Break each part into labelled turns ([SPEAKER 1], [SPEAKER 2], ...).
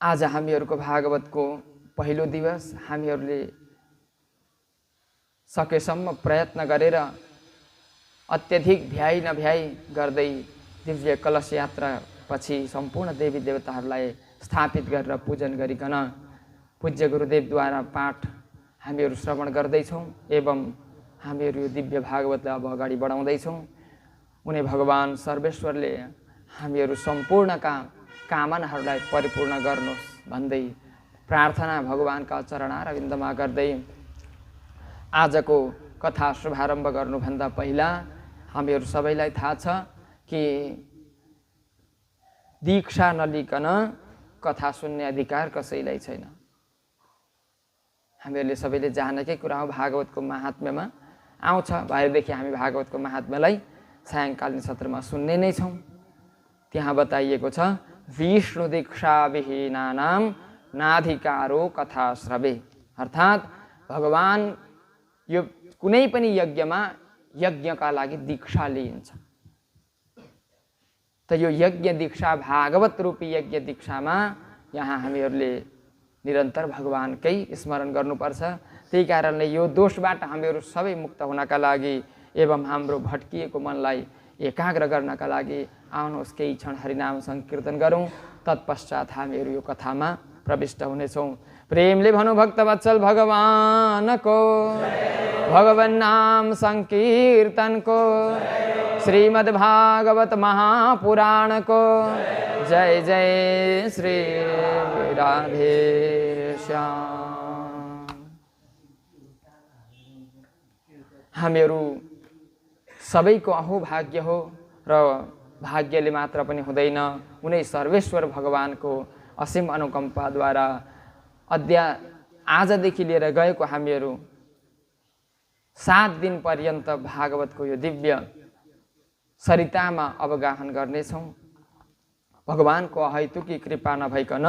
[SPEAKER 1] आज हामीहरूको भागवतको पहिलो दिवस हामीहरूले सकेसम्म प्रयत्न गरेर अत्यधिक भ्याइ नभ्याइ गर्दै दिव्य कलश यात्रा पछि सम्पूर्ण देवी देवताहरूलाई स्थापित गरेर पूजन गरिकन पूज्य गुरुदेवद्वारा पाठ हामीहरू श्रवण गर्दैछौँ एवं हामीहरू यो दिव्य भागवतलाई अब अगाडि बढाउँदैछौँ। उनी भगवान सर्वेश्वरले हामीहरू सम्पूर्णका कामनाहरूलाई परिपूर्ण गर्नुहोस् भन्दै प्रार्थना भगवानका चरणारविन्दमा गर्दै आजको कथा शुभारम्भ गर्नुभन्दा पहिला हामीहरू सबैलाई थाहा छ कि दीक्षा नलिकन कथा सुन्ने अधिकार कसैलाई छैन। हामीहरूले सबैले जानेकै कुरा हो, भागवतको महात्म्यमा आउँछ। भएदेखि हामी भागवतको महात्म्यलाई सायङ्कालीन सत्रमा सुन्ने नै छौँ। त्यहाँ बताइएको छ विष्णु दीक्षा विहीनानाम नाधिकारो कथा श्रवे, अर्थात् भगवान यो कुनै पनि यज्ञमा यज्ञका लागि दीक्षा लिइन्छ। त यो यज्ञ दीक्षा भागवत रूपी यज्ञ दीक्षामा यहाँ हामीहरूले निरन्तर भगवानकै स्मरण गर्नुपर्छ। त्यही कारणले यो दोषबाट हामीहरू सबै मुक्त हुनका लागि एवं हाम्रो भट्किएको मनलाई एकाग्र गर्नका लागि आउनुहोस् केही क्षण हरिनाम संकीर्तन गरौँ। तत्पश्चात हामीहरू यो कथामा प्रविष्ट हुनेछौँ। प्रेमले भनौँ भक्तवत्सल भगवानको, भगवान नाम संकीर्तनको, श्रीमद् भागवत महापुराणको जय जय श्री राधे श्याम। हामीहरू सबैको अहोभाग्य हो र भाग्यले मात्र पनि हुँदैन, उनै सर्वेश्वर भगवानको असीम अनुकम्पाद्वारा आजदेखि लिएर गएको हामीहरू 7 दिन पर्यन्त भागवतको यो दिव्य सरितामा अवगाहन गर्नेछौँ। भगवानको अहैतुकी कृपा नभइकन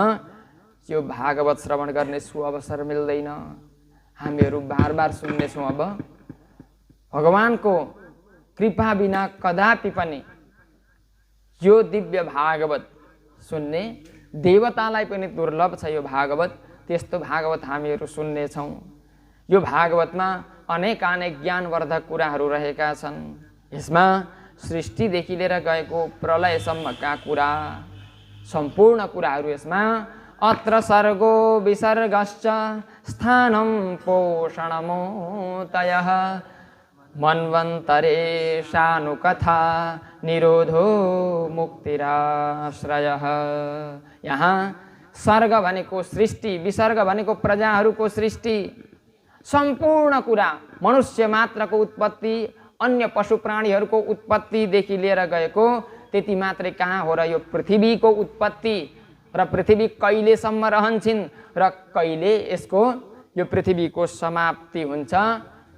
[SPEAKER 1] यो भागवत श्रवण गर्ने सुअवसर मिल्दैन। हामीहरू बार बार सुन्नेछौँ। अब भगवानको कृपा बिना कदापि पनि यो दिव्य भागवत सुन्ने देवतालाई पनि दुर्लभ छ। यो भागवत त्यस्तो भागवत हामीहरू सुन्नेछौँ। यो भागवतमा अनेक ज्ञानवर्धक कुराहरू रहेका छन्। यसमा सृष्टिदेखि लिएर गएको प्रलयसम्मका कुरा, सम्पूर्ण कुराहरू यसमा अत्र सर्गो विसर्गश्च स्थानं पोषणमोतयः मन्वन्तरे शानुकथा निरोधो मुक्तिराश्रयः। यहाँ सर्ग भनेको सृष्टि, विसर्ग भनेको प्रजाहरूको सृष्टि, सम्पूर्ण कुरा, मनुष्य मात्रको उत्पत्ति, अन्य पशु प्राणीहरूको उत्पत्तिदेखि लिएर गएको त्यति मात्रै कहाँ हो र यो पृथ्वीको उत्पत्ति र पृथ्वी कहिलेसम्म रहन्छन् र कहिले यसको यो पृथ्वीको समाप्ति हुन्छ,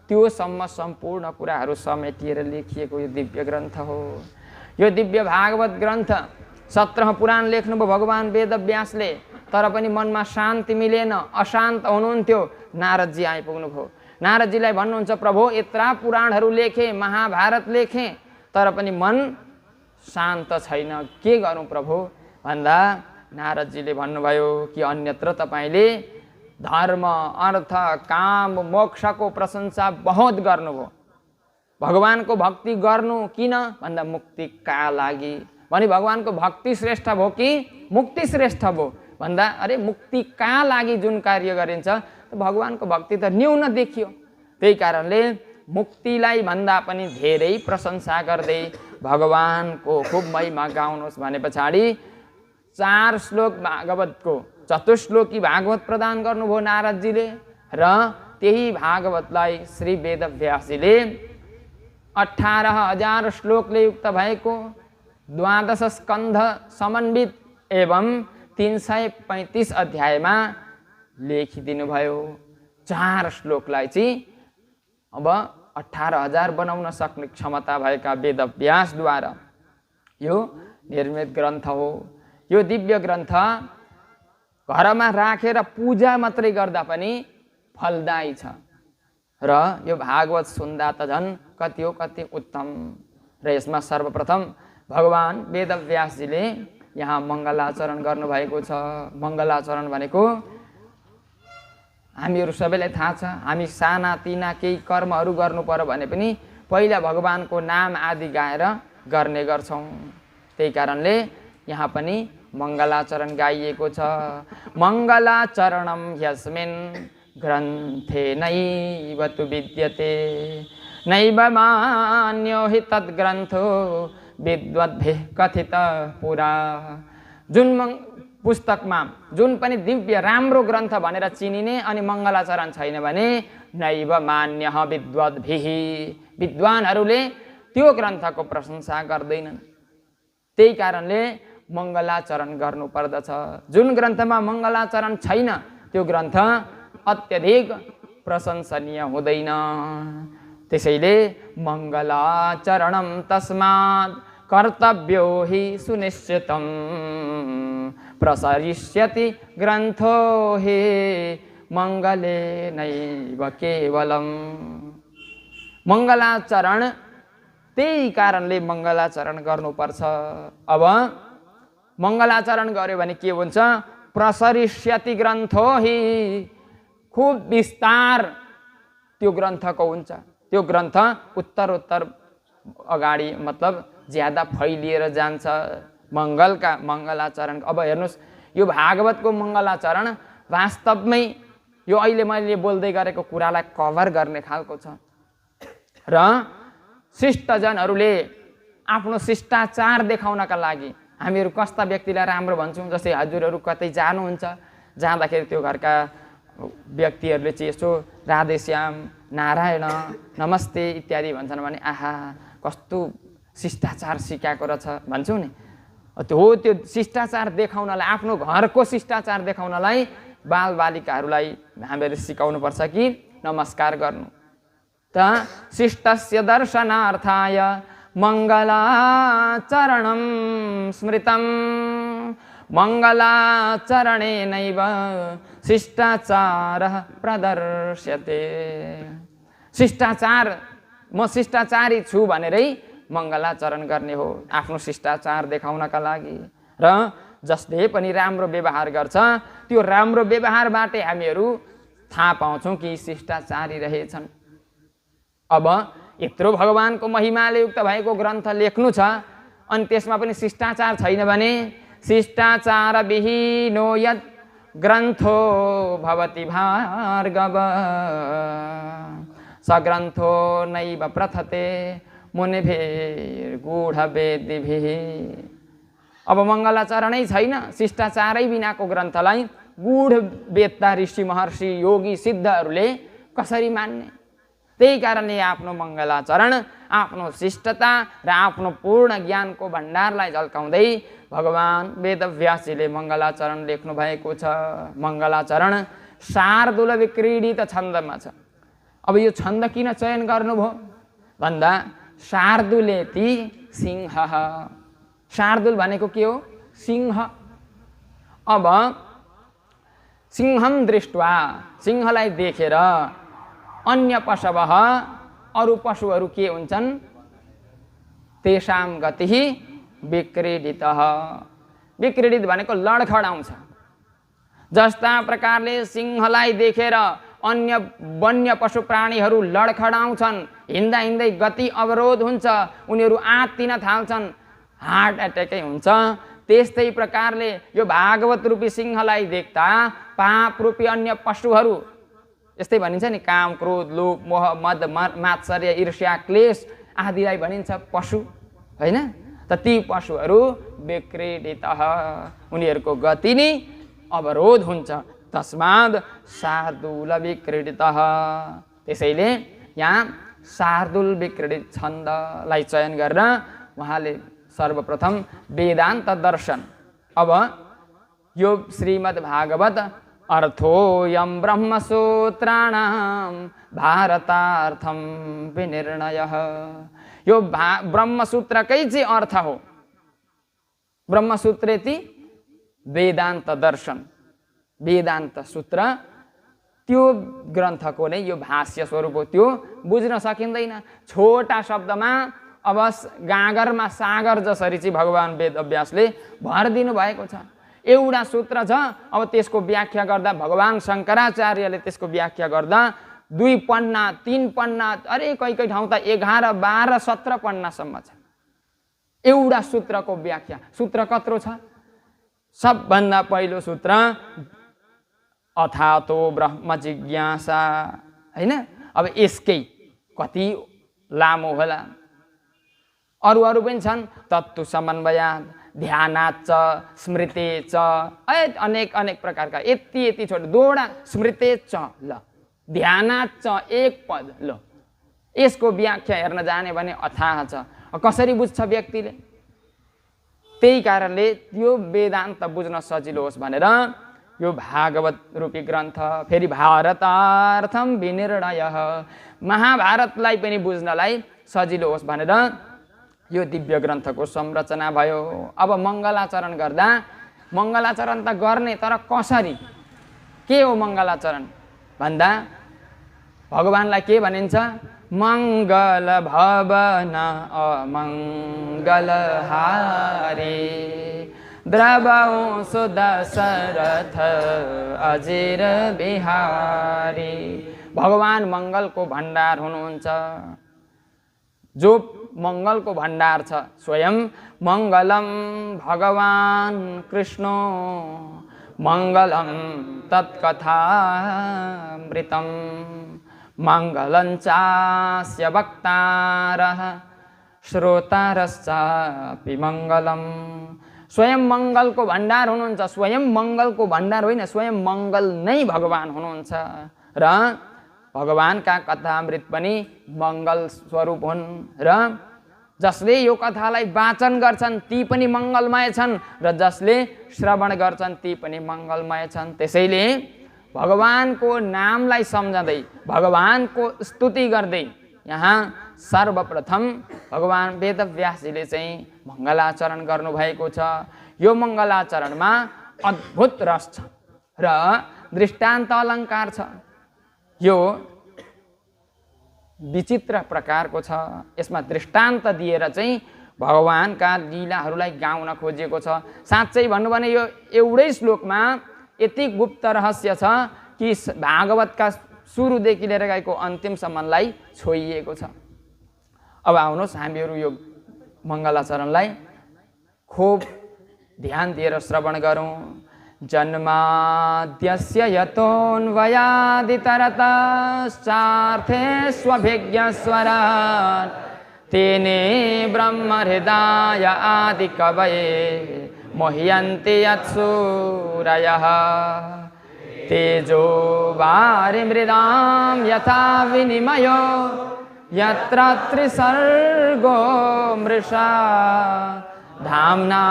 [SPEAKER 1] त्योसम्म सम्पूर्ण कुराहरू समेटिएर लेखिएको यो दिव्य ग्रन्थ हो। यो दिव्य भागवत ग्रन्थ 17 पुराण लेख्नुभयो भगवान वेदव्यासले, तर पनि मनमा शान्ति मिलेन, अशान्त हुनुहुन्थ्यो। नारदजी आइपुग्नुभयो। नारदजीलाई भन्नुहुन्छ प्रभु यत्रा पुराणहरू लेखेँ, महाभारत लेखेँ, तर पनि मन शान्त छैन, के गरौँ प्रभु भन्दा नारदजीले भन्नुभयो कि अन्यत्र तपाईँले धर्म अर्थ काम मोक्षको प्रशंसा बहुत गर्नुभयो। भगवानको भक्ति गर्नु किन भन्दा मुक्तिका लागि। भने भगवानको भक्ति श्रेष्ठ भयो कि मुक्ति श्रेष्ठ भयो भन्दा अरे मुक्तिका लागि जुन कार्य गरिन्छ भगवानको भक्ति त न्यून देखियो। त्यही कारणले मुक्तिलाई भन्दा पनि धेरै प्रशंसा गर्दै भगवानको खूब महिमा गाउनुहोस् भने पछाडि 4 श्लोक भागवतको चतुश्लोकी भागवत प्रदान गर्नुभयो नारदजीले र त्यही भागवतलाई श्री वेदव्यासजीले 18,000 श्लोकले युक्त भएको 12 स्कन्ध समन्वित एवं 335 अध्यायमा लेखिदिनु भयो। 4 श्लोकलाई चाहिँ अब 18,000 बनाउन सक्ने क्षमता भएका वेदव्यासद्वारा यो निर्मित ग्रन्थ हो। यो दिव्य ग्रन्थ घरमा राखेर पूजा मात्रै गर्दा पनि फलदायी छ र यो भागवत सुन्दा त झन् कति उत्तम। र यसमा सर्वप्रथम भगवान वेदव्यासजीले यहाँ मङ्गलाचरण गर्नुभएको छ। मङ्गलाचरण भनेको हामीहरू सबैलाई थाहा छ, हामी साना तिना केही कर्महरू गर्नु पर्यो भने पनि पहिला भगवानको नाम आदि गाएर गर्ने गर्छौँ। त्यही कारणले यहाँ पनि मङ्गलाचरण गाइएको छ। मङ्गलाचरणम ह्यस्मिन् ग्रन्थे नैव तु विद्यते नैव मान्यो हि तद्ग्रन्थो विद्वद्भिः कथित पुरा। जुन पुस्तकमा जुन पनि दिव्य राम्रो ग्रन्थ भनेर चिनिने अनि मङ्गलाचरण छैन भने नैव मान्यः विद्वद्भिः, विद्वानहरूले त्यो ग्रन्थको प्रशंसा गर्दैनन्। त्यही कारणले मङ्गलाचरण गर्नुपर्दछ। जुन ग्रन्थमा मङ्गलाचरण छैन त्यो ग्रन्थ अत्यधिक प्रशंसनीय हुँदैन। त्यसैले मङ्गलाचरणम तस्मात् कर्तव्यो हि सुनिश्चितम् प्रसरिष्यति ग्रन्थो हि मङ्गले नैव केवलम्। मङ्गलाचरण त्यही कारणले मङ्गलाचरण गर्नुपर्छ। अब मङ्गलाचरण गर्यो भने के हुन्छ? प्रसरिष्यति ग्रन्थो हि, खुब विस्तार त्यो ग्रन्थको हुन्छ। त्यो ग्रन्थ उत्तरोत्तर अगाडि मतलब ज्यादा फैलिएर जान्छ। मङ्गलाचरण अब हेर्नुहोस्, यो भागवतको मङ्गलाचरण वास्तवमै यो अहिले मैले बोल्दै गरेको कुरालाई कभर गर्ने खालको छ। र शिष्टजनहरूले आफ्नो शिष्टाचार देखाउनका लागि हामीहरू कस्ता व्यक्तिलाई राम्रो भन्छौँ। जस्तै हजुरहरू कतै जानुहुन्छ, जाँदाखेरि त्यो घरका व्यक्तिहरूले चाहिँ यसो राधेश्याम, नारायण, नमस्ते इत्यादि भन्छन् भने आहा कस्तो शिष्टाचार सिकाएको रहेछ भन्छौँ नि। त्यो शिष्टाचार देखाउनलाई, आफ्नो घरको शिष्टाचार देखाउनलाई बालबालिकाहरूलाई हामीहरू सिकाउनुपर्छ कि नमस्कार गर्नु। त शिष्टस्य दर्शनार्थाय मङ्गलाचरणं स्मृतं मङ्गलाचरणेनैव शिष्टाचारः प्रदर्श्यते। शिष्टाचार, म शिष्टाचारी छु भनेरै मङ्गलाचरण गर्ने हो, आफ्नो शिष्टाचार देखाउनका लागि। र जसले पनि राम्रो व्यवहार गर्छ त्यो राम्रो व्यवहारबाटै हामीहरू थाहा पाउँछौँ कि शिष्टाचारी रहेछन्। अब यत्रो भगवानको महिमाले युक्त भएको ग्रन्थ लेख्नु छ अनि त्यसमा पनि शिष्टाचार छैन भने शिष्टाचार विहीनो यत् ग्रन्थो भवति भार्गव सग्रन्थो नैव प्रथते मुनिभिर्गूढवेदिभिः। अब मङ्गलाचरणै छैन, शिष्टाचारै बिनाको ग्रन्थलाई गूढ वेत्ता ऋषि महर्षि योगी सिद्धहरूले कसरी मान्ने? त्यही कारणले आफ्नो मङ्गलाचरण, आफ्नो शिष्टता र आफ्नो पूर्ण ज्ञानको भण्डारलाई झल्काउँदै भगवान वेदव्यासजीले मङ्गलाचरण लेख्नु भएको छ। मङ्गलाचरण शार्दूल विक्रीडित छन्दमा छ। अब यो छन्द किन चयन गर्नुभयो भन्दा शार्दूलेति सिंह, शार्दूल भनेको के हो? सिंह। अब सिंहम दृष्ट्वा, सिंहलाई देखेर अन्य पशवः, अरू पशुहरू के हुन्छन्? तेषां गतिः विक्रीडितः। विक्रीडित भनेको लडखडाउँछ। जस्ता प्रकारले सिंहलाई देखेर अन्य वन्य पशु प्राणीहरू लडखडाउँछन्, हिँड्दा हिँड्दै गति अवरोध हुन्छ, उनीहरू आत्तिन थाल्छन्, हार्ट एट्याकै हुन्छ। त्यस्तै प्रकारले यो भागवत रूपी सिंहलाई देख्दा पाप रूपी अन्य पशुहरू, यस्तै भनिन्छ नि काम, क्रोध, लोभ, मोह, मद, मात्सर्य, ईर्ष्या, क्लेश आदिलाई भनिन्छ पशु, होइन त? ती पशुहरू विक्रीडितः, उनीहरूको गति नै अवरोध हुन्छ। तस्माद् शार्दूल विक्रीडितः। त्यसैले यहाँ शार्दूल विक्रीडित छन्दलाई चयन गरेर उहाँले सर्वप्रथम वेदान्त दर्शन, अब यो श्रीमद् भागवत अर्थोऽयं ब्रह्मसूत्राणां भारतार्थं विनिर्णयः, यो ब्रह्मसूत्रकै चाहिँ अर्थ हो। ब्रह्मसूत्रेति वेदान्त दर्शन, वेदान्त सूत्र त्यो ग्रन्थको नै यो भाष्य स्वरूप हो। त्यो बुझ्न सकिँदैन, छोटा शब्दमा अब गागरमा सागर जसरी चाहिँ भगवान वेदव्यासले भरिदिनु भएको छ। एउटा सूत्र छ, अब त्यसको व्याख्या गर्दा भगवान शङ्कराचार्यले त्यसको व्याख्या गर्दा 2 पन्ना 3 पन्ना अरे कहीँ ठाउँ त 11 12 17 पन्नासम्म छ एउटा सूत्रको व्याख्या। सूत्र कत्रो छ? सबभन्दा पहिलो सूत्र अथातो ब्रह्म जिज्ञासा, हैन? अब यसकै कति लामो होला, अरू पनि छन्। तत्त्व समन्वयात्, ध्यानाच्च, स्मृतेच्च, अनेक प्रकारका यति छोटो दोडा स्मृतेच्च, ल ध्यानाच्च एक पद, ल यसको व्याख्या हेर्न जाने भने अथाह छ। कसरी बुझ्छ व्यक्तिले? त्यही कारणले त्यो वेदान्त बुझ्न सजिलो होस् भनेर यो भागवत रूपी ग्रन्थ, फेरि भारतार्थम विनिर्णय, महाभारतलाई पनि बुझ्नलाई सजिलो होस् भनेर यो दिव्य ग्रन्थको संरचना भयो। अब मङ्गलाचरण गर्दा, मङ्गलाचरण त गर्ने तर कसरी? के हो मङ्गलाचरण भन्दा भगवानलाई के भनिन्छ? मङ्गल भवन अमङ्गल हारे द्रवंश दशरथ अजिर बिहारी। भगवान मङ्गलको भण्डार हुनुहुन्छ। जो मङ्गलको भण्डार छ स्वयं मङ्गलम भगवान कृष्ण मङ्गलम तत्कथामृतम मङ्गलञ्चास्य वक्तारः श्रोतारश्चापि मङ्गलम। स्वयं मङ्गलको भण्डार हुनुहुन्छ। स्वयं मङ्गलको भण्डार होइन, स्वयं मङ्गल नै भगवान हुनुहुन्छ। र भगवानका कथामृत पनि मङ्गल स्वरूप हुन्। र जसले यो कथालाई वाचन गर्छन् ती पनि मङ्गलमय छन्, र जसले श्रवण गर्छन् ती पनि मङ्गलमय छन्। त्यसैले भगवानको नामलाई सम्झँदै, भगवानको स्तुति गर्दै यहाँ सर्वप्रथम भगवान वेदव्यासजीले चाहिँ मङ्गलाचरण गर्नुभएको छ। यो मङ्गलाचरणमा अद्भुत रस छ र दृष्टान्त अलङ्कार छ। यो विचित्र प्रकारको छ। यसमा दृष्टान्त दिएर चाहिँ भगवानका लीलाहरूलाई गाउन खोजिएको छ। साँच्चै भन्नु भने यो एउटै श्लोकमा यति गुप्त रहस्य छ कि भागवतका सुरुदेखि लिएर गएको अन्तिमसम्मलाई छोइएको छ। अब आउनुहोस् हामीहरू यो मङ्गलाचरणलाई खूब ध्यान दिएर श्रवण गरौँ। जन्माद्यस्य यतोऽन्वयादितरतश्चार्थेष्वभिज्ञस्वराट् तेने ब्रह्महृदाय आदिकवये मोह्यन्ति यत्सूरयः तेजो वारिमृदां यथा विनिमयो यत्र त्रिसर्गो मृषा धाम्ना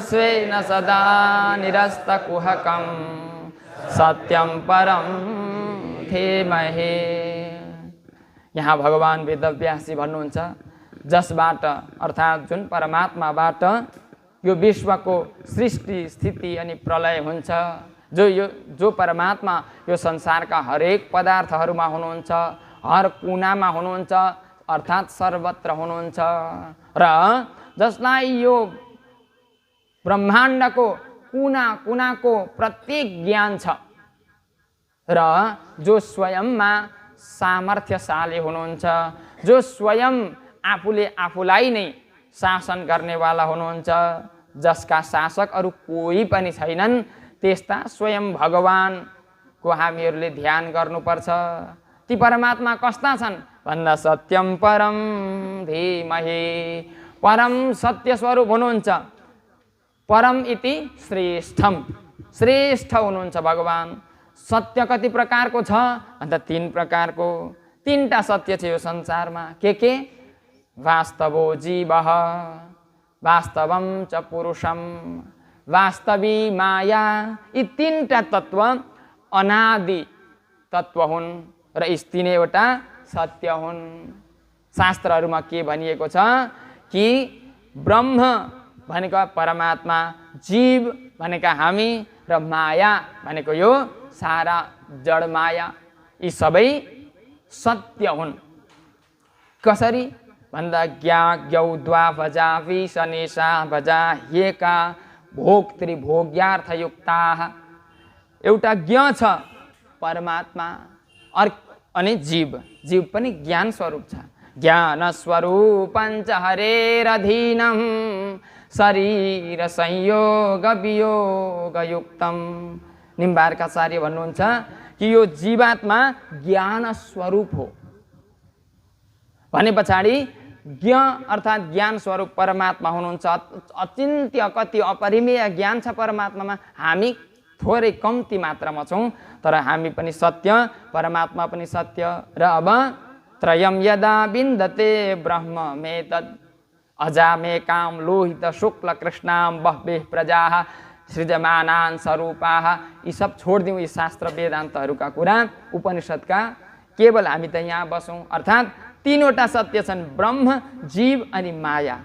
[SPEAKER 1] स्वेन सदा निरस्तकुहकं सत्यं परं धीमहि। यहाँ भगवान वेदव्यासजी भन्नुहुन्छ, जसबाट अर्थात् जुन परमात्माबाट यो विश्वको सृष्टि स्थिति अनि प्रलय हुन्छ, जो परमात्मा यो संसारका हरेक पदार्थहरूमा हुनुहुन्छ, हर कुनामा हुनुहुन्छ, अर्थात् सर्वत्र हुनुहुन्छ, र जसलाई यो ब्रह्माण्डको कुना कुनाको प्रत्येक ज्ञान छ, र जो स्वयंमा सामर्थ्यशाली हुनुहुन्छ, जो स्वयं आफूले आफूलाई नै शासन गर्नेवाला हुनुहुन्छ, जसका शासक अरू कोही पनि छैनन्, त्यस्ता स्वयं भगवानको हामीहरूले ध्यान गर्नुपर्छ। ती परमात्मा कस्ता छन् भन्दा सत्यम परम धीमहि, परम सत्य स्वरूप हुनुहुन्छ। परम इति श्रेष्ठम, श्रेष्ठ हुनुहुन्छ भगवान। सत्य कति प्रकारको छ भन्दा 3 प्रकारको। 3टा सत्य छ यो संसारमा। के? वास्तवो जीवः, वास्तवम च पुरुषम, वास्तवी माया। यी 3टा तत्व अनादि तत्व हुन् र यी 3वटा सत्य हुन्। शास्त्रहरूमा के भनिएको छ कि ब्रह्म भनेको परमात्मा, जीव भनेका हामी, र माया भनेको यो सारा जड माया, यी सबै सत्य हुन्। कसरी भन्दा ज्ञा ज्ञौ द्वा भजा विषनेशा भजा हेका भोक्तृभोग्यार्थयुक्ताः। एउटा ज्ञ छ परमात्मा अनि जीव पनि ज्ञान स्वरूप छ। ज्ञान स्वरूपञ्च हरेरधीनं शरीर संयोग वियोग युक्तम। निम्बार्काचार्य भन्नुहुन्छ कि यो जीवात्मा ज्ञान स्वरूप हो भने पछाडि ज्ञ अर्थात् ज्ञान स्वरूप परमात्मा हुनुहुन्छ। अचिन्त्य कति अपरिमेय ज्ञान छ परमात्मामा। हामी थोरै कम्ती मात्रामा छौँ, तर हामी पनि सत्य, परमात्मा पनि सत्य। र अब त्रयम यदा विन्दते ब्रह्म मेतद् अजामेकां लोहित शुक्ल कृष्णां बह्वीः प्रजाः सृजमानान् स्वरूपाः। यी सब छोडिदिउँ, यी शास्त्र वेदान्तहरूका कुरा, उपनिषदका। केवल हामी त यहाँ बसौँ। अर्थात् तीनवटा सत्य छन्, ब्रह्म, जीव अनि माया।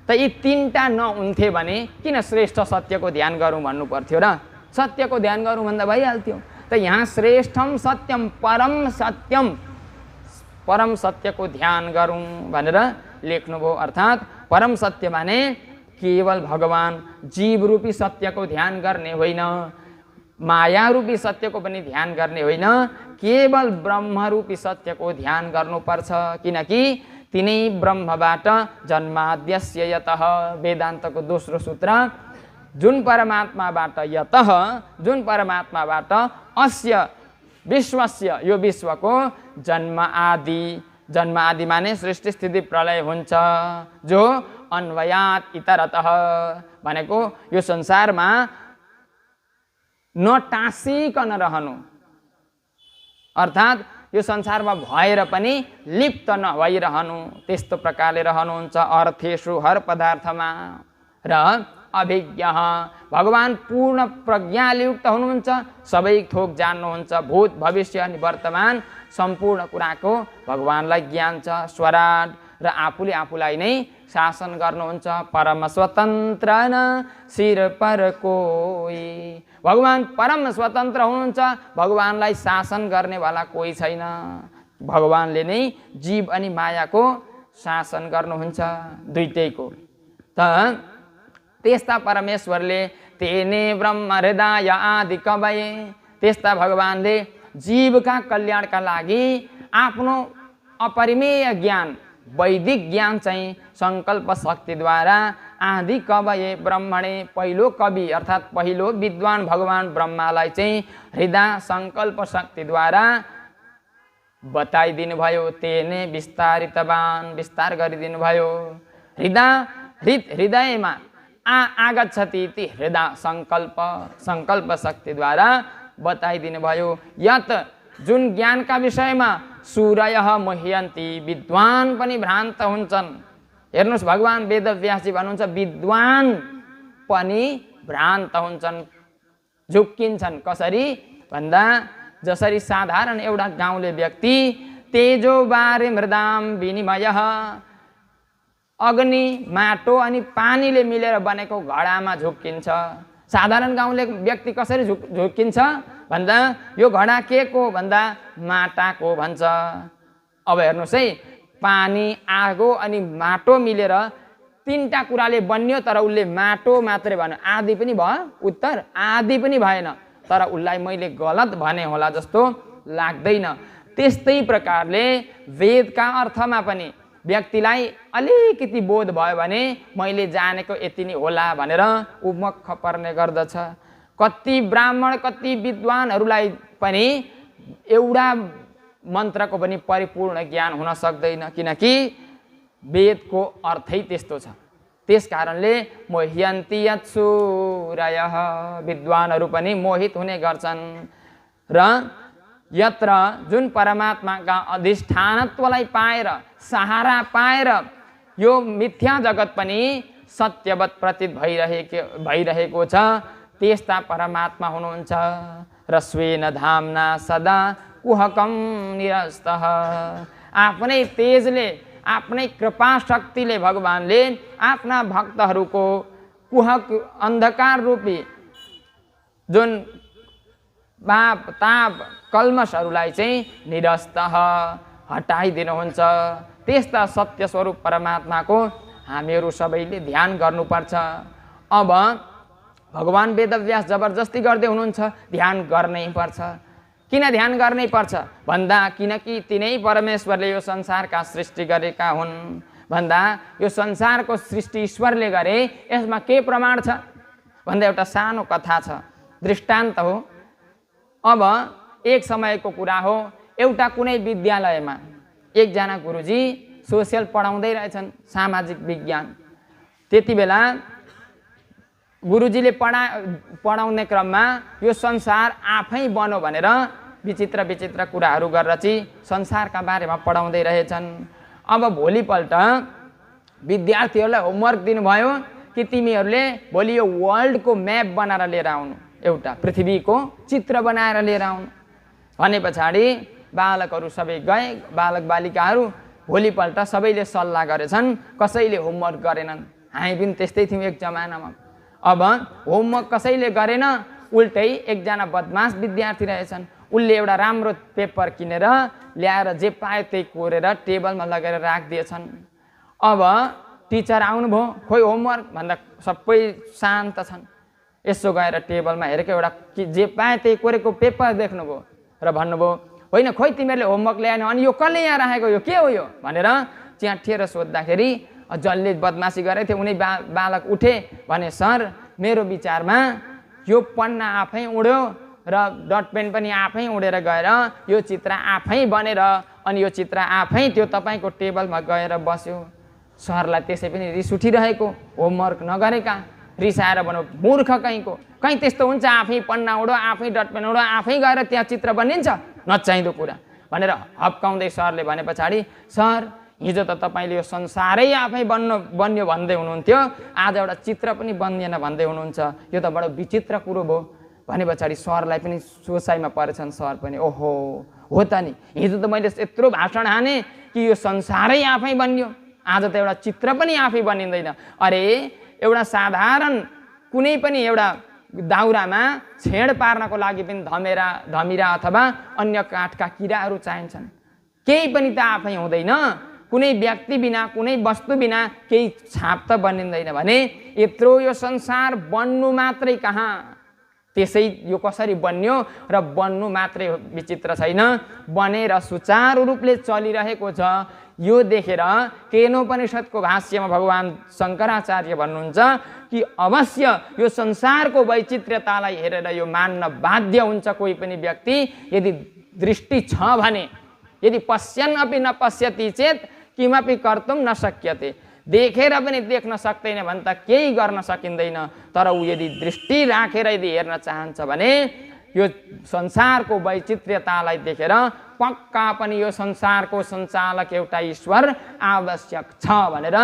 [SPEAKER 1] त यी तीनटा नहुन्थे भने किन श्रेष्ठ सत्यको ध्यान गरौँ भन्नु पर्थ्यो र? सत्यको ध्यान गरौँ भन्दा भइहाल्थ्यो। त यहाँ श्रेष्ठम सत्यम परम सत्यम, परम सत्यको ध्यान गरौँ भनेर लेख्नुभयो। अर्थात् परम सत्य माने केवल भगवान जीव रूपी सत्यको ध्यान गर्ने होइन, माया रूपी सत्यको पनि ध्यान गर्ने होइन, केवल ब्रह्म रूपी सत्यको ध्यान गर्नुपर्छ। किनकि तिनै ब्रह्मबाट जन्माद्यस्य यतः, वेदान्तको दोस्रो सूत्र, जुन परमात्माबाट यतः, जुन परमात्माबाट अस्य विश्वस्य, यो विश्वको जन्म आदि माने सृष्टि स्थिति प्रलय हुन्छ। जो अन्वयात इतरतः भनेको यो संसारमा नटाँसिकन रहनु, अर्थात् यो संसारमा भएर पनि लिप्त नभइरहनु, त्यस्तो प्रकारले रहनुहुन्छ अर्थेषु हर पदार्थमा। र अभिज्ञ, भगवान पूर्ण प्रज्ञाले युक्त हुनुहुन्छ, सबै थोक जान्नुहुन्छ, भूत भविष्य अनि वर्तमान सम्पूर्ण कुराको भगवानलाई ज्ञान छ। स्वराट, र आफूले आफूलाई नै शासन गर्नुहुन्छ। परम स्वतन्त्र न शिर पर कोही, भगवान परम स्वतन्त्र हुनुहुन्छ, भगवानलाई शासन गर्नेवाला कोही छैन। भगवानले नै जीव अनि मायाको शासन गर्नुहुन्छ, दुईटैको। त त्यस्ता परमेश्वरले तेने ब्रह्म हृदय आदि कवये, त्यस्ता भगवानले जीवका कल्याणका लागि आफ्नो अपरिमेय ज्ञान, वैदिक ज्ञान चाहिँ संकल्प शक्तिद्वारा आदि कवये ब्रह्मणे, पहिलो कवि अर्थात् पहिलो विद्वान भगवान ब्रह्मालाई चाहिँ हृदय संकल्प शक्तिद्वारा बताइदिनु भयो। तेने विस्तारितवान, विस्तार गरिदिनु भयो। हृदयमा आगच्छति इति हृदय संकल्प शक्तिद्वारा बताइदिनु भयो। यत, जुन ज्ञानका विषयमा सूरयः मोह्यन्ति, विद्वान पनि भ्रान्त हुन्छन्। हेर्नुहोस्, भगवान वेदव्यासजी भन्नुहुन्छ विद्वान पनि भ्रान्त हुन्छन्, झुक्किन्छन्। कसरी भन्दा जसरी साधारण एउटा गाउँले व्यक्ति तेजो बारे मृदाम विनिमयः, अग्नि, माटो अनि पानीले मिलेर बनेको घडामा झुक्किन्छ। साधारण गाउँले व्यक्ति कसरी झुक्किन्छ भन्दा यो घडा के को भन्दा माटाको भन्छ। अब हेर्नुहोस् है, पानी, आगो अनि माटो मिलेर तीनटा कुराले बन्यो, तर उसले माटो मात्रै भन्यो। आदि पनि भयो उत्तर, आदि पनि भएन, तर उसलाई मैले गलत भने होला जस्तो लाग्दैन। त्यस्तै प्रकारले वेदका अर्थमा पनि व्यक्तिलाई अलिकति बोध भयो भने मैले जानेको यति नै होला भनेर उमक्ख पर्ने गर्दछ। कति ब्राह्मण, कति विद्वानहरूलाई पनि एउटा मन्त्रको पनि परिपूर्ण ज्ञान हुन सक्दैन, किनकि वेदको अर्थै त्यस्तो छ। त्यसकारणले मोह्यन्ति यत्सूरयः, विद्वानहरू पनि मोहित हुने गर्छन्। र यत्र, जुन परमात्माका अधिष्ठानत्वलाई पाएर, सहारा पाएर यो मिथ्या जगत पनि सत्यवत प्रतीत भइरहेको छ, त्यस्ता परमात्मा हुनुहुन्छ। र स्वेन धामना सदा कुहकम निरस्तः, आफ्नै तेजले, आफ्नै कृपा शक्तिले भगवानले आफ्ना भक्तहरूको कुहक अन्धकार रूपी जुन पाप ताप कल्मषहरूलाई चाहिँ निरस्तः, हटाइदिनुहुन्छ। त्यस्ता सत्य स्वरूप परमात्माको हामीहरू सबैले ध्यान गर्नुपर्छ। अब भगवान वेदव्यास जबरजस्ती गर्दै हुनुहुन्छ ध्यान गर्नै पर्छ। किन ध्यान गर्नै पर्छ भन्दा किनकि तिनै परमेश्वरले यो संसारका सृष्टि गरेका हुन् भन्दा यो संसारको सृष्टि ईश्वरले गरे यसमा के प्रमाण छ भन्दा एउटा सानो कथा छ, दृष्टान्त हो। अब एक समयको कुरा हो, एउटा कुनै विद्यालयमा एकजना गुरुजी सोसियल पढाउँदै रहेछन्, सामाजिक विज्ञान। त्यति बेला गुरुजीले पढाउने क्रममा यो संसार आफै बनो भनेर विचित्र विचित्र कुराहरू गरेर चाहिँ संसारका बारेमा पढाउँदै रहेछन्। अब भोलिपल्ट विद्यार्थीहरूलाई होमवर्क दिनुभयो कि तिमीहरूले भोलि यो वर्ल्डको म्याप बनाएर लिएर आउनु, एउटा पृथ्वीको चित्र बनाएर लिएर आउनु भने पछाडि बालकहरू सबै गए। बालक बालिकाहरू भोलिपल्ट सबैले सल्लाह गरेछन्, कसैले होमवर्क गरेनन्। हामी पनि त्यस्तै थियौँ एक जमानामा। अब होमवर्क कसैले गरेन, उल्टै एकजना बदमास विद्यार्थी रहेछन्, उसले एउटा राम्रो पेपर किनेर ल्याएर जे पाए त्यही कोरेर टेबलमा लगेर राखिदिएछन्। अब टिचर आउनुभयो, खोइ होमवर्क भन्दा सबै शान्त छन्। यसो गएर टेबलमा हेरेको एउटा जे पाए त्यही कोरेको पेपर देख्नुभयो र भन्नुभयो, होइन खोइ तिमीहरूले होमवर्क ल्याएन, अनि यो कसले यहाँ राखेको, यो के हो यो भनेर च्याठिएर सोद्धाखेरि जसले बदमासी गरेको थियो उनी बालक उठे भने, सर मेरो विचारमा यो पन्ना आफै उड्यो र डट पेन पनि आफै उडेर गएर यो चित्र आफै बनेर अनि यो चित्र आफै त्यो तपाईँको टेबलमा गएर बस्यो। सरलाई त्यसै पनि रिस उठिरहेको, होमवर्क नगरेका, रिसाएर भनौँ मूर्ख कहीँको, कहीँ त्यस्तो हुन्छ आफै पन्ना उडो, आफै डट पेन उडो, आफै गएर त्यहाँ चित्र बनिन्छ, नचाहिँदो कुरा भनेर हप्काउँदै सरले भने पछाडि, सर हिजो त तपाईँले यो संसारै आफै बन्यो भन्दै हुनुहुन्थ्यो, आज एउटा चित्र पनि बनिएन भन्दै हुनुहुन्छ, यो त बडो विचित्र कुरो भयो भने पछाडि सरलाई पनि सोचाइमा परेछन्। सर पनि ओहो हो त नि, हिजो त मैले यत्रो भाषण हाने कि यो संसारै आफै बन्यो, आज त एउटा चित्र पनि आफै बनिँदैन। अरे एउटा साधारण कुनै पनि एउटा दाउरामा छेड पार्नको लागि पनि धमिरा अथवा अन्य काठका किराहरू चाहिन्छन्, केही पनि त आफै हुँदैन। कुनै व्यक्ति बिना, कुनै वस्तु बिना केही छाप त बनिँदैन भने यत्रो यो संसार बन्नु मात्रै कहाँ, त्यसै यो कसरी बन्यो र बन्नु मात्रै विचित्र छैन, बनेर सुचारू रूपले चलिरहेको छ। यो देखेर केनोपनिषदको भाष्यमा भगवान शङ्कराचार्य भन्नुहुन्छ कि अवश्य यो संसारको वैचित्र्यतालाई हेरेर यो मान्न बाध्य हुन्छ कोही पनि व्यक्ति, यदि दृष्टि छ भने। यदि पश्यन् अपि न पश्यति चेत किमपि कर्तुं न शक्यते, देखेर पनि देख्न सक्दैन भने त केही गर्न सकिँदैन। तर ऊ यदि दृष्टि राखेर यदि हेर्न चाहन्छ भने यो संसारको वैचित्र्यतालाई देखेर पक्का पनि यो संसारको सञ्चालक एउटा ईश्वर आवश्यक छ भनेर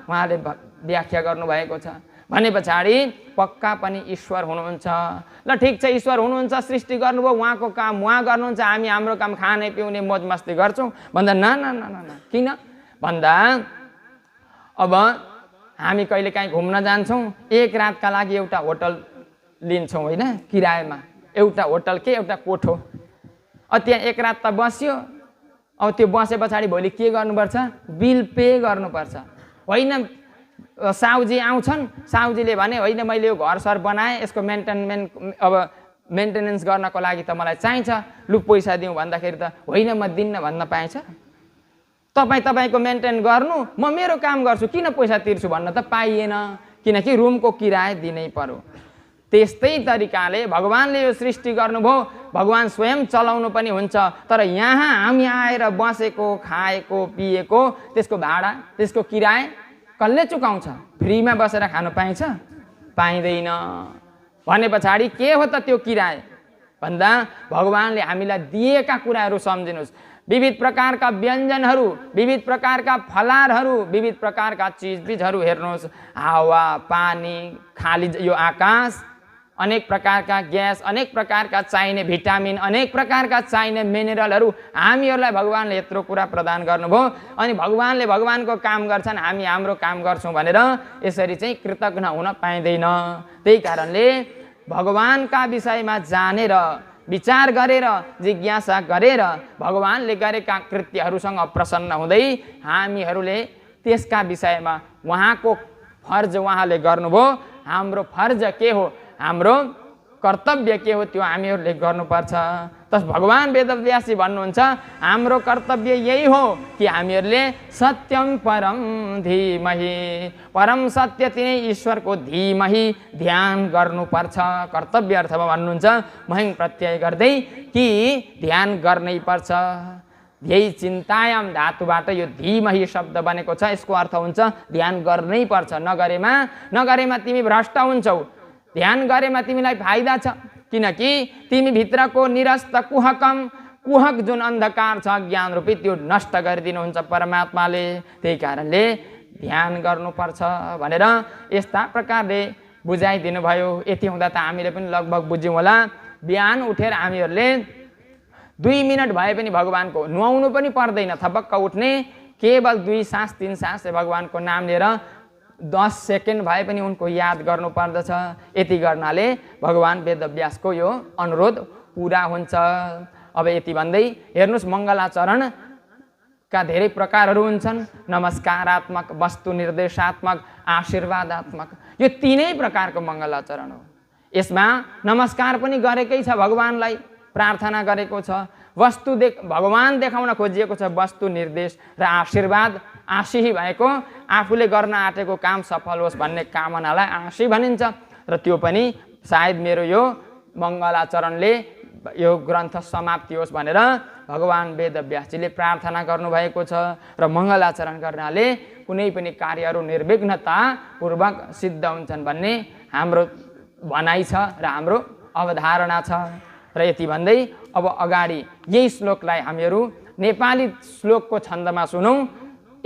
[SPEAKER 1] उहाँले व्याख्या गर्नुभएको छ। भने पछाडि पक्का पनि ईश्वर हुनुहुन्छ। ल ठिक छ, ईश्वर हुनुहुन्छ, सृष्टि गर्नुभयो, उहाँको काम उहाँ गर्नुहुन्छ, हामी हाम्रो काम खाने पिउने मोज मस्ती गर्छौँ भन्दा न न न न किन भन्दा अब हामी कहिले काहीँ घुम्न जान्छौँ, एक रातका लागि एउटा होटल लिन्छौँ होइन, किरायमा एउटा होटल के एउटा कोठो, त्यहाँ एक रात त बस्यो। अब त्यो बसे पछाडि भोलि के गर्नुपर्छ, बिल पे गर्नुपर्छ। होइन साउजी आउँछन्, साउजीले भने होइन मैले यो घर सर बनाएँ, यसको मेन्टेनेन्स गर्नको लागि त मलाई चाहिन्छ, लु पैसा दिउँ भन्दाखेरि त होइन म दिन्न भन्न पाएछ। तपाईँको मेन्टेन गर्नु, म मेरो काम गर्छु, किन पैसा तिर्छु भन्न त पाइएन, किनकि रुमको किराया दिनै पर्यो। त्यस्तै तरिकाले भगवानले यो सृष्टि गर्नुभयो, भगवान स्वयं चलाउनु पनि हुन्छ, तर यहाँ हामी आएर बसेको, खाएको, पिएको, त्यसको भाडा, त्यसको किराया कसले चुकाउँछ? फ्रीमा बसेर खानु पाइन्छ? पाइँदैन। भने पछाडि के हो त त्यो किराया भन्दा भगवानले हामीलाई दिएका कुराहरू सम्झिनुहोस्। विविध प्रकारका व्यञ्जनहरू, विविध प्रकारका फलारहरू, विविध प्रकारका चिजबिजहरू हेर्नुहोस्, हावा, पानी, खाली यो आकाश, अनेक प्रकारका ग्यास, अनेक प्रकारका चाहिने भिटामिन, अनेक प्रकारका चाहिने मिनरलहरू हामीहरूलाई भगवानले यत्रो कुरा प्रदान गर्नुभयो। अनि भगवानले भगवानको काम गर्छन्, हामी हाम्रो काम गर्छौँ भनेर यसरी चाहिँ कृतज्ञ हुन पाइँदैन। त्यही कारणले भगवानका विषयमा जानेर विचार गरेर जिज्ञासा गरेर भगवानले गरेका कृत्यहरूसँग प्रसन्न हुँदै हामीहरूले त्यसका विषयमा उहाँको फर्ज उहाँले गर्नुभयो, हाम्रो फर्ज के हो, हाम्रो कर्तव्य के हो त्यो हामीहरूले गर्नुपर्छ। तस भगवान वेदव्यासजी भन्नुहुन्छ हाम्रो कर्तव्य यही हो कि हामीहरूले सत्यम परम धीमहि, परम सत्य तिनै ईश्वरको धीमहि ध्यान गर्नुपर्छ। कर्तव्य अर्थमा भन्नुहुन्छ महेङ प्रत्यय गर्दै कि ध्यान गर्नै पर्छ। यही चिन्तायाम धातुबाट यो धीमहि शब्द बनेको छ। यसको अर्थ हुन्छ ध्यान गर्नै पर्छ। नगरेमा तिमी भ्रष्ट हुन्छौ, ध्यान गरेमा तिमीलाई फाइदा छ, किनकि तिमी भित्रको निरस्त कुहक जुन अन्धकार छ ज्ञान रूपी त्यो नष्ट गरिदिनुहुन्छ परमात्माले। त्यही कारणले ध्यान गर्नुपर्छ भनेर यस्ता प्रकारले बुझाइदिनु भयो। यति हुँदा त हामीले पनि लगभग बुझ्यौँ होला। बिहान उठेर हामीहरूले 2 मिनट भए पनि भगवानको नुहाउनु पनि पर्दैन, थपक्क उठ्ने, केवल 2 सास 3 सास भगवानको नाम लिएर 10 सेकेन्ड भए पनि उनको याद गर्नु पर्दछ। यति गर्नाले भगवान वेदव्यासको यो अनुरोध पुरा हुन्छ। अब यति भन्दै हेर्नुहोस् मङ्गलाचरणका धेरै प्रकारहरू हुन्छन्। नमस्कारात्मक, वस्तु निर्देशात्मक, आशीर्वादात्मक, यो 3 प्रकारको मङ्गलाचरण हो। यसमा नमस्कार पनि गरेकै छ, भगवानलाई प्रार्थना गरेको छ, भगवान देखाउन खोजिएको छ वस्तु निर्देश, र आशीर्वाद आशी भएको आफूले गर्न आँटेको काम सफल होस् भन्ने कामनालाई आशी भनिन्छ। र त्यो पनि सायद मेरो यो मङ्गलाचरणले यो ग्रन्थ समाप्ति होस् भनेर भगवान वेदव्यासजीले प्रार्थना गर्नुभएको छ। र मङ्गलाचरण गर्नाले कुनै पनि कार्यहरू निर्विघ्नतापूर्वक सिद्ध हुन्छन् भन्ने हाम्रो भनाइ छ र हाम्रो अवधारणा छ। र यति भन्दै अब अगाडि यही श्लोकलाई हामीहरू नेपाली श्लोकको छन्दमा सुनौँ।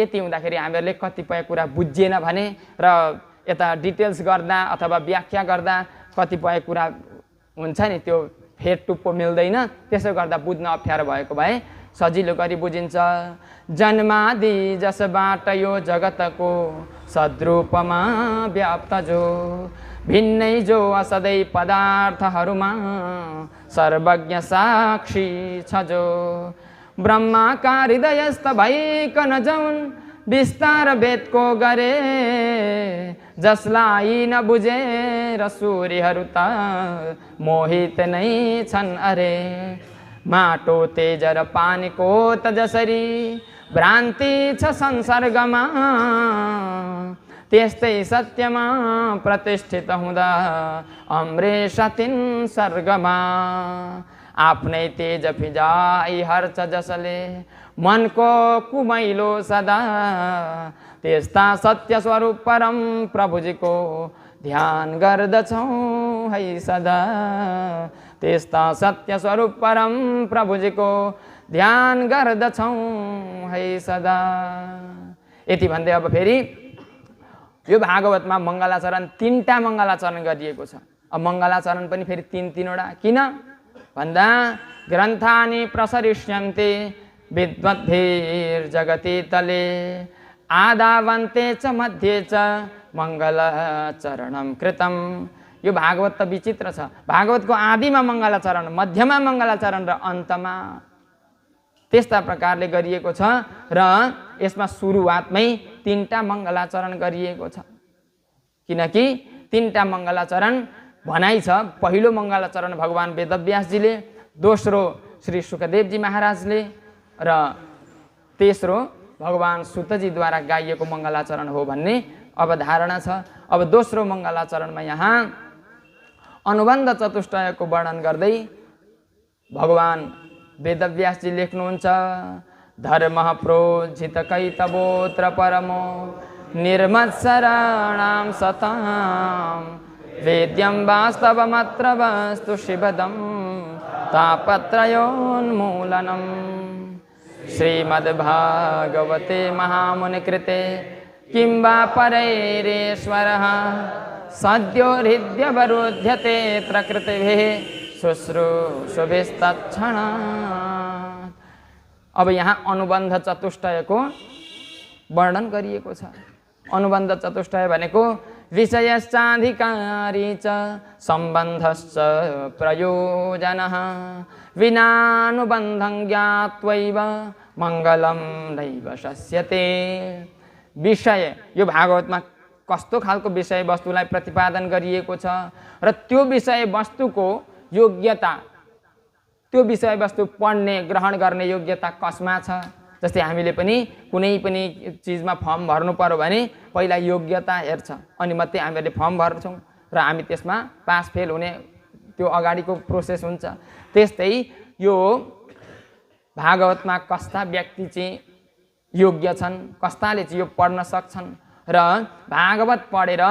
[SPEAKER 1] यति हुँदाखेरि हामीहरूले कतिपय कुरा बुझिएन भने र यता डिटेल्स गर्दा अथवा व्याख्या गर्दा कतिपय कुरा हुन्छ नि त्यो फेरटुप्पो मिल्दैन, त्यसो गर्दा बुझ्न अप्ठ्यारो भएको भए सजिलो गरी बुझिन्छ। जन्मादि जसबाट यो जगतको सद्रूपमा व्याप्त जो, भिन्नै जो असदै पदार्थहरूमा सर्वज्ञ साक्षी छ जो, ब्रह्माका हृदयस्थ भइकन जौन विस्तार वेदको गरे, जसलाई नबुझेर सूर्यहरू त मोहित नै छन् अरे, माटो तेज र पानीको त जसरी भ्रान्ति छ संसर्गमा, त्यस्तै सत्यमा प्रतिष्ठित हुँदा अमृष 3 सर्गमा, आफ्नै तेज फिजाई हर्छ जसले मनको कुमैलो सदा, त्यस्ता सत्य स्वरूप परम प्रभुजीको ध्यान गर्दछौँ है सदा, त्यस्ता सत्य स्वरूप परम प्रभुजीको ध्यान गर्दछौँ है सदा। यति भन्दै अब फेरि यो भागवतमा मङ्गलाचरण 3टा मङ्गलाचरण गरिएको छ। अब मङ्गलाचरण पनि फेरि 3-3वटा किन भन्दा ग्रन्थानि प्रसरिष्यन्ते विद्वद्भिर्जगति तले, आदावन्ते च मध्ये च मङ्गलाचरणं कृतं। यो भागवत त विचित्र छ। भागवतको आदिमा मङ्गलाचरण, मध्यमा मङ्गलाचरण र अन्तमा त्यस्ता प्रकारले गरिएको छ। र यसमा सुरुवातमै 3टा मङ्गलाचरण गरिएको छ, किनकि 3टा मङ्गलाचरण भनाइ छ। पहिलो मङ्गलाचरण भगवान वेदव्यासजीले, दोस्रो श्री सुखदेवजी महाराजले र तेस्रो भगवान सुतजीद्वारा गाइएको मङ्गलाचरण हो भन्ने अवधारणा छ। अब दोस्रो मङ्गलाचरणमा यहाँ अनुबन्ध चतुष्टयको वर्णन गर्दै भगवान वेदव्यासजी लेख्नुहुन्छ, धर्म प्रोज्झित कैतवोत्र परमो निर्मत्सराणां सतां, वेद्यं वास्तवमत्र वस्तु शिवदं तापत्रयोन्मूलनम्। श्रीमद्भागवते महामुनिकृते किं वा परैरेश्वरः, सद्यो हृद्यवरुध्यते प्रकृतिभिः शुश्रूषुभिस्तत्क्षणात्। अब यहाँ अनुबन्ध चतुष्टयको वर्णन गरिएको छ। अनुबन्ध चतुष्टय भनेको विषयश्चाधिकारी च सम्बन्धश्च प्रयोजनः विनानुबन्धं ज्ञात्वैव मङ्गलं नैव शस्यते। विषय यो भागवतमा कस्तो खालको विषय वस्तुलाई प्रतिपादन गरिएको छ र त्यो विषय वस्तुको योग्यता, त्यो विषय वस्तु पढ्ने ग्रहण गर्ने योग्यता कसमा छ। जस्तै हामीले पनि कुनै पनि चिजमा फर्म भर्नु पर्यो भने पहिला योग्यता हेर्छ, अनि मात्रै हामीले फर्म भर्छौँ र हामी त्यसमा पास फेल हुने त्यो अगाडिको प्रोसेस हुन्छ। त्यस्तै यो भागवतमा कस्ता व्यक्ति चाहिँ योग्य छन्, कस्ताले चाहिँ यो पढ्न सक्छन् र भागवत पढेर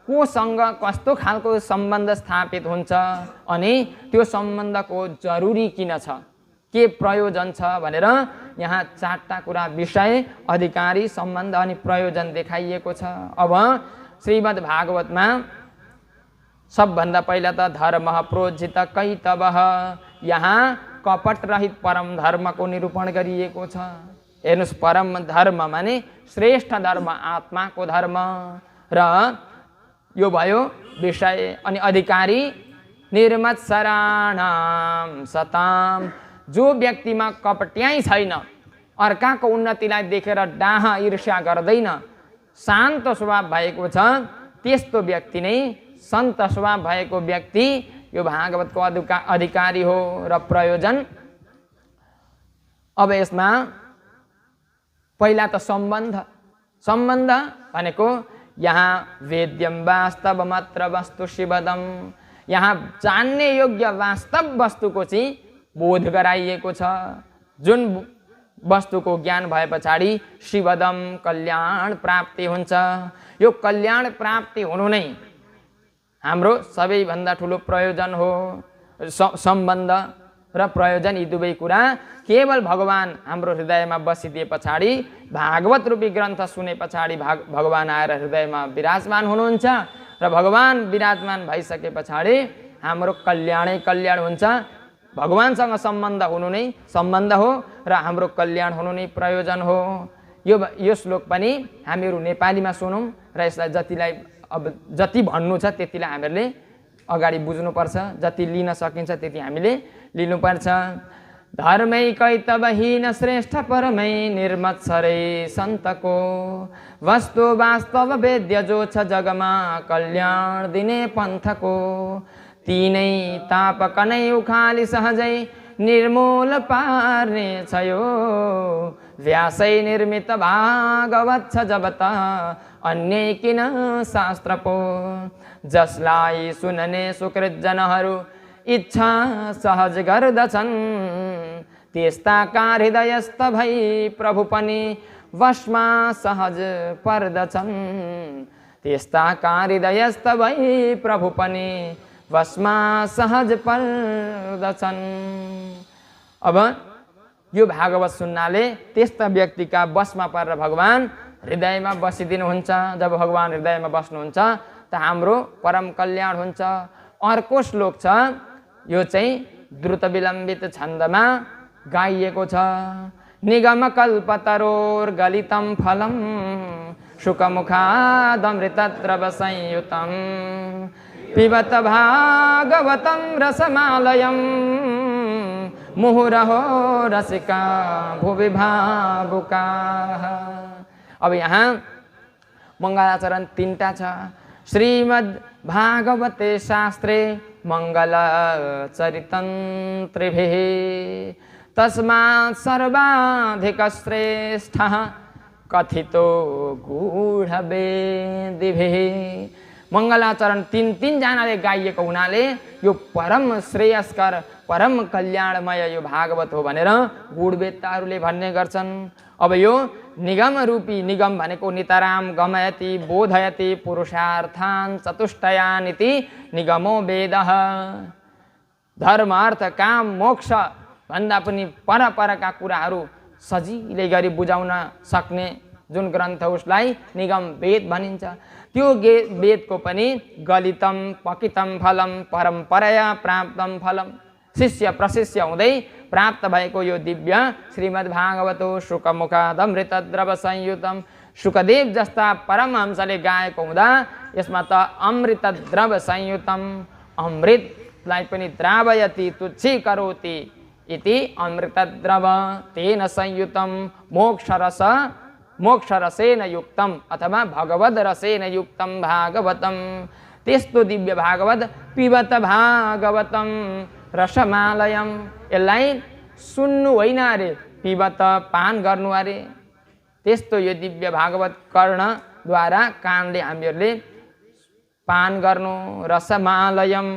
[SPEAKER 1] कोसँग कस्तो खालको सम्बन्ध स्थापित हुन्छ अनि त्यो सम्बन्धको जरुरी किन छ, के प्रयोजन छ भनेर यहाँ 4टा कुरा विषय, अधिकारी, सम्बन्ध अनि प्रयोजन देखाइएको छ। अब श्रीमद् भागवतमा सबभन्दा पहिला त धर्म प्रोज्झित कैतवः, यहाँ कपट रहित परम धर्मको निरूपण गरिएको छ। हेर्नुस्, परम धर्म माने श्रेष्ठ धर्म, आत्माको धर्म र यो भयो विषय। अनि अधिकारी निर्मत्सराणाम सताम, जो व्यक्तिमा कपट्याइ छैन, अर्काको उन्नतिलाई देखेर डाह ईर्ष्या गर्दैन, शान्त स्वभाव भएको छ, त्यस्तो व्यक्ति नै सन्त स्वभाव भएको व्यक्ति यो भागवतको अधिकारी हो। र प्रयोजन, अब यसमा पहिला त सम्बन्ध। सम्बन्ध भनेको यहाँ वेद्यम वास्तवमत्र वस्तु शिवदम, यहाँ जान्ने योग्य वास्तव वस्तुको चाहिँ बोध गराइएको छ। जुन वस्तुको ज्ञान भए पछाडि शिवदम कल्याण प्राप्ति हुन्छ। यो कल्याण प्राप्ति हुनु नै हाम्रो सबैभन्दा ठुलो प्रयोजन हो। सम्बन्ध र प्रयोजन यी दुवै कुरा केवल भगवान हाम्रो हृदयमा बसिदिए पछाडि, भागवत रूपी ग्रन्थ सुने पछाडि भगवान आएर हृदयमा विराजमान हुनुहुन्छ र भगवान विराजमान भइसके पछाडि हाम्रो कल्याणै कल्याण हुन्छ। भगवानसँग सम्बन्ध हुनु नै सम्बन्ध हो र हाम्रो कल्याण हुनु नै प्रयोजन हो। यो श्लोक पनि हामीहरू नेपालीमा सुनौँ र यसलाई जति भन्नु छ त्यतिलाई हामीहरूले अगाडि बुझ्नुपर्छ, जति लिन सकिन्छ त्यति हामीले लिनुपर्छ। धर्मै कैतवहीन श्रेष्ठ परमै निर्मत्सरै सन्तको, वस्तु वास्तव वेद्य जो छ जगमा कल्याण दिने पन्थको, तीनै तापक नै उखाली सहजै निर्मूल पार्ने छ यो, व्यासै निर्मित भागवत छ जब त अन्य किन शास्त्र पो, जसलाई सुनने सुकृत जनहरू इच्छा सहज गर्दछन्, त्यस्ताका हृदयस्थ भई प्रभु पनि वशमा सहज पर्दछन्, त्यस्ताका हृदयस्थ भई प्रभु पनि वशमा सहज पर्दछन्। अब यो भागवत सुन्नाले त्यस्ता व्यक्तिका वशमा परेर भगवान हृदयमा बसिदिनुहुन्छ। जब भगवान हृदयमा बस्नुहुन्छ त हाम्रो परम कल्याण हुन्छ। अर्को श्लोक छ, यो चाहिँ द्रुत विलम्बित छन्दमा गाइएको छ। निगम कल्पतरोर गलितम फलम शुकमुखादमृतद्रव संयुतम, पिबत भागवतं रसमालयं मुहुरहो रसिका भुवि भावुकाः। अब यहाँ मङ्गलाचरण 3टा छ। श्रीमद् भागवते शास्त्रे मंगल चरितं त्रिभिः, तस्मात् सर्वाधिक श्रेष्ठः कथितो गूढवेदिभिः। मङ्गलाचरण 3 जनाले गाइएको हुनाले यो परम श्रेयस्कर परम कल्याणमय यो भागवत हो भनेर गूढवेत्ताहरूले भन्ने गर्छन्। अब यो निगम रूपी, निगम भनेको नितराम गमयति बोधयति पुरुषार्थान् चतुष्टयानिति निगमो वेदः। धर्म अर्थ काम मोक्ष भन्दा पनि परका कुराहरू सजिलै गरी बुझाउन सक्ने जुन ग्रन्थ उसलाई निगम वेद भनिन्छ। त्यो वेदको पनि गलितम पकितम फलम परम्परया प्राप्तम फलम, शिष्य प्रशिष्य हुँदै प्राप्त भएको यो दिव्य श्रीमद् भागवतो शुकमुखादमृतद्रव संयुतम, सुखदेव जस्ता परमहंसले गाएको हुँदा यसमा त अमृत द्रव संयुतम, अमृतलाई पनि द्रावयति तुच्छीकरोति इति अमृत द्रव तेन संयुतम मोक्ष रसेन युक्तम अथवा भगवद रसेन युक्तम भागवतम। त्यस्तो दिव्य भागवत पिबत भागवतम रसमालयम, यसलाई सुन्नु होइन अरे, पिबत पान गर्नु अरे। त्यस्तो यो दिव्य भागवत कर्णद्वारा कानले हामीहरूले पान गर्नु। रसमालयम,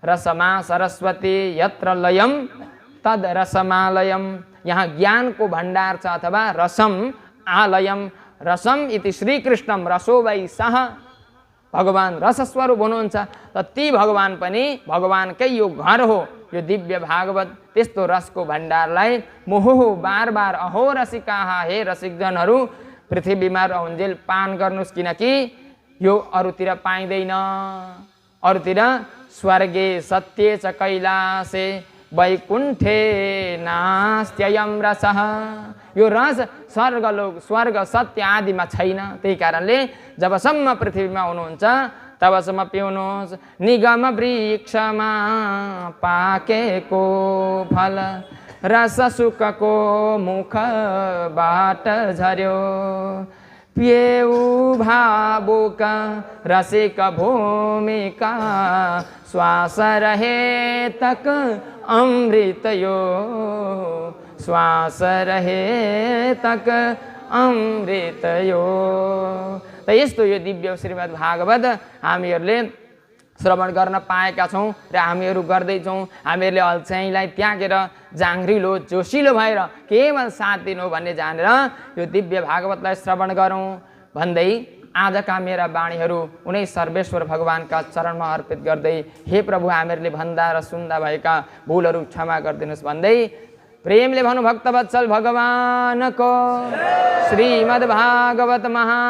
[SPEAKER 1] रसमा सरस्वती यत्र लयम तद रसमालयम, यहाँ ज्ञानको भण्डार छ अथवा रसम आलयम। रसम इति श्रीकृष्णम रसो वै सः, भगवान रसस्वरूप हुनुहुन्छ, त ती भगवान पनि भगवानकै यो घर हो यो दिव्य भागवत। त्यस्तो रसको भण्डारलाई मुहुहु बार बार अहो रसिकाहा, हे रसिकजनहरू पृथ्वीमा रहन्जेल पान गर्नुहोस्, किनकि यो अरूतिर पाइँदैन। अरूतिर स्वर्गे सत्य च कैलासे वैकुण्ठे नास्त्ययं रसः, यो रस स्वर्गलोक स्वर्ग सत्य आदिमा छैन। त्यही कारणले जबसम्म पृथ्वीमा हुनुहुन्छ तबसम्म पिउनुहोस्। निगम वृक्षमा पाकेको फल रस सुकको मुखबाट झर्यो, पिएउ भावुक रसिक भूमिका, श्वास रहे तक अमृत यो, श्वास रहे तक अमृत यो। त यस्तो यो दिव्य श्रीमद् भागवत हामीहरूले श्रवण गर्न पाएका छौँ र हामीहरू गर्दैछौँ। हामीहरूले अल्छाइँलाई त्यागेर जाङ्ग्रिलो जोसिलो भएर केवल साथ दिनु भन्ने जानेर यो दिव्य भागवतलाई श्रवण गरौँ भन्दै आजका मेरा वाणीहरू उनै सर्वेश्वर भगवानका चरणमा अर्पित गर्दै, हे प्रभु हामीहरूले भन्दा र सुन्दा भएका भुलहरू क्षमा गरिदिनुहोस् भन्दै प्रेमले भनु भक्तवत्सल भगवानको श्रीमद् भागवत महा